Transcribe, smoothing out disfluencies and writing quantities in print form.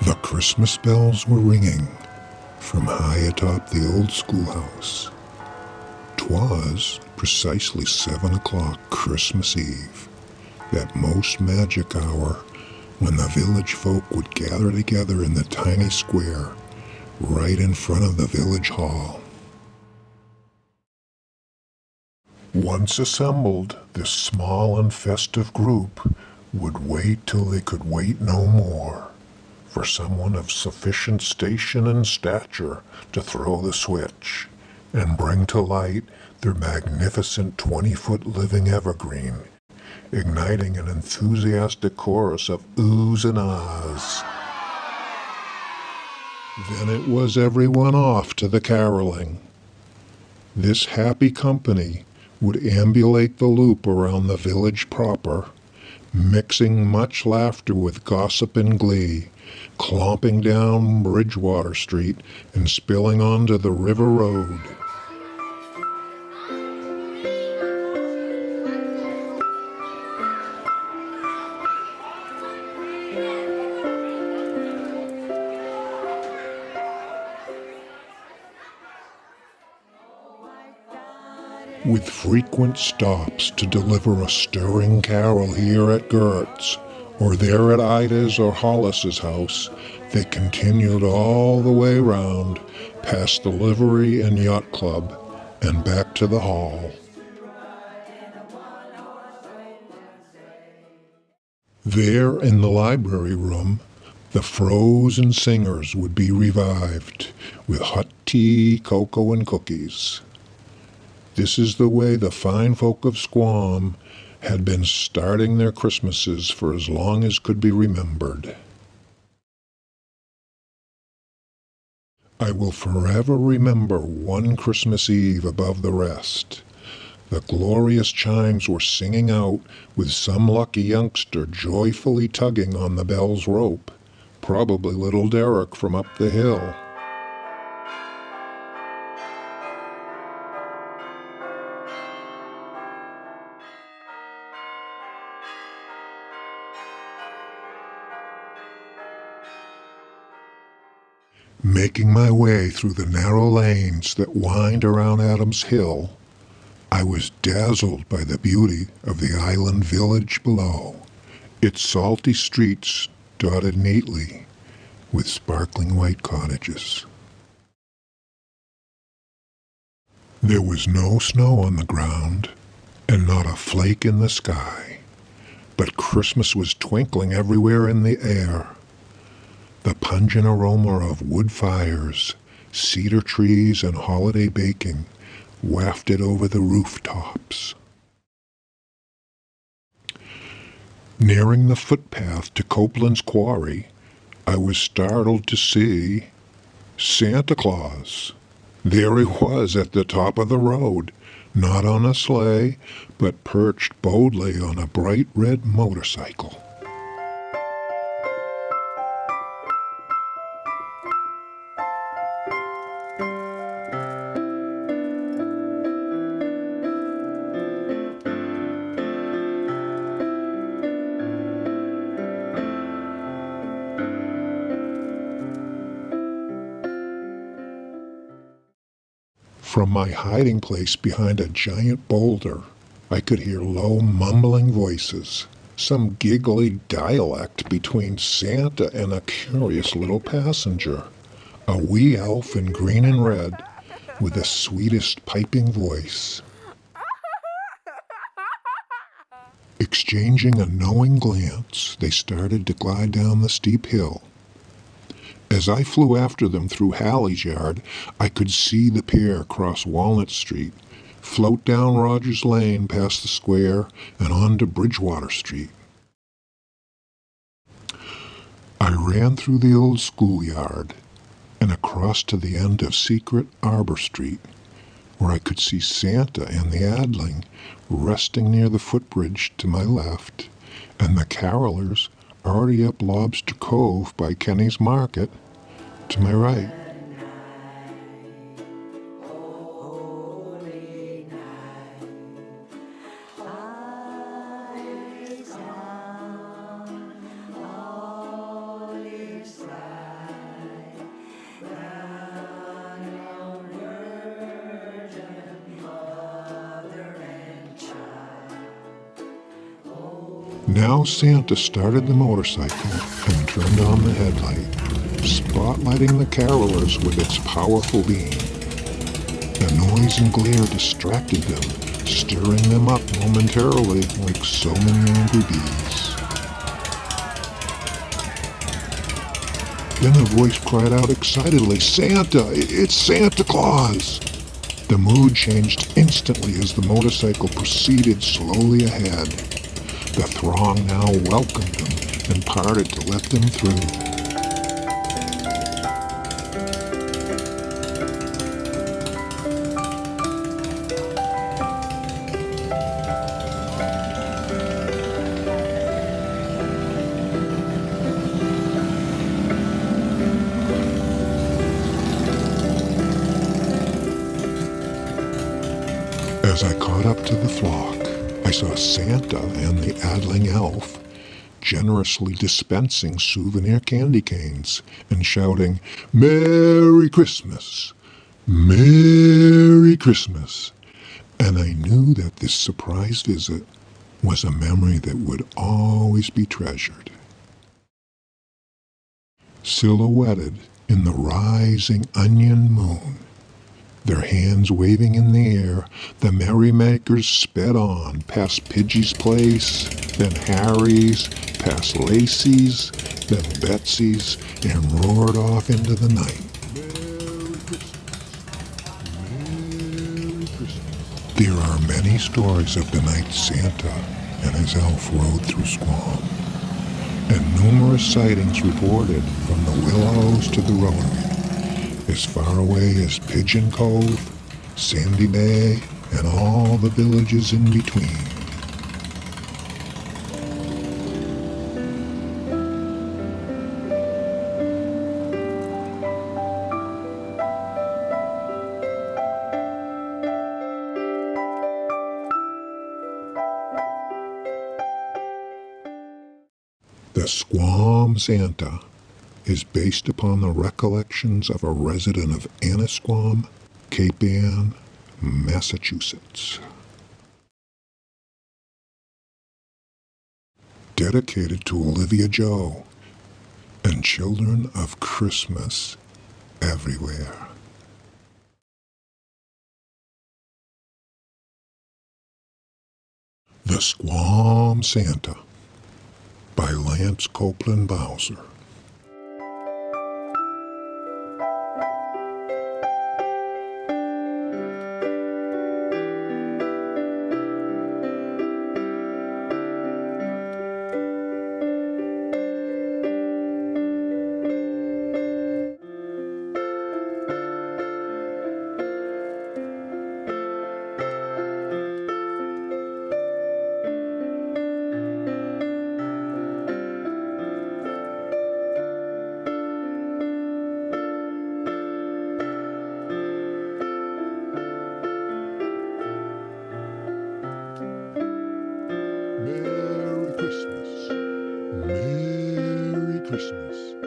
The Christmas bells were ringing from high atop the old schoolhouse. 'Twas precisely 7 o'clock Christmas Eve, that most magic hour when the village folk would gather together in the tiny square right in front of the village hall. Once assembled, this small and festive group would wait till they could wait no more, for someone of sufficient station and stature to throw the switch and bring to light their magnificent 20-foot living evergreen, igniting an enthusiastic chorus of oohs and ahs. Then it was everyone off to the caroling. This happy company would ambulate the loop around the village proper, mixing much laughter with gossip and glee, clomping down Bridgewater Street and spilling onto the River Road. With frequent stops to deliver a stirring carol here at Gert's, or there at Ida's or Hollis's house, they continued all the way round, past the Livery and Yacht Club, and back to the hall. There in the library room, the frozen singers would be revived, with hot tea, cocoa, and cookies. This is the way the fine folk of Squam had been starting their Christmases for as long as could be remembered. I will forever remember one Christmas Eve above the rest. The glorious chimes were singing out with some lucky youngster joyfully tugging on the bell's rope, probably little Derek from up the hill. Making my way through the narrow lanes that wind around Adams Hill, I was dazzled by the beauty of the island village below, its salty streets dotted neatly with sparkling white cottages. There was no snow on the ground and not a flake in the sky, but Christmas was twinkling everywhere in the air. The pungent aroma of wood fires, cedar trees, and holiday baking wafted over the rooftops. Nearing the footpath to Copeland's quarry, I was startled to see Santa Claus. There he was at the top of the road, not on a sleigh, but perched boldly on a bright red motorcycle. From my hiding place behind a giant boulder, I could hear low mumbling voices, some giggly dialect between Santa and a curious little passenger, a wee elf in green and red with the sweetest piping voice. Exchanging a knowing glance, they started to glide down the steep hill. As I flew after them through Hallie's yard, I could see the pair cross Walnut Street, float down Rogers Lane past the square, and on to Bridgewater Street. I ran through the old schoolyard and across to the end of Secret Arbor Street, where I could see Santa and the Adling resting near the footbridge to my left, and the carolers already up Lobster Cove by Kenny's Market to my right. Now Santa started the motorcycle and turned on the headlight, spotlighting the carolers with its powerful beam. The noise and glare distracted them, stirring them up momentarily like so many angry bees. Then a voice cried out excitedly, "Santa! It's Santa Claus!" The mood changed instantly as the motorcycle proceeded slowly ahead. The throng now welcomed them and parted to let them through. As I caught up to the flock, I saw Santa and the addling elf generously dispensing souvenir candy canes and shouting, "Merry Christmas! Merry Christmas!" And I knew that this surprise visit was a memory that would always be treasured. Silhouetted in the rising onion moon, their hands waving in the air, the merrymakers sped on past Pidgey's place, then Harry's, past Lacey's, then Betsy's, and roared off into the night. Merry Christmas. Merry Christmas. There are many stories of the night Santa and his elf rode through Squam, and numerous sightings reported from the Willows to the Rotary, as far away as Pigeon Cove, Sandy Bay, and all the villages in between. The Squam Santa is based upon the recollections of a resident of Annisquam, Cape Ann, Massachusetts. Dedicated to Olivia Joe and children of Christmas everywhere. The Squam Santa by Lance Copeland Bowser. Merry Christmas. Merry Christmas.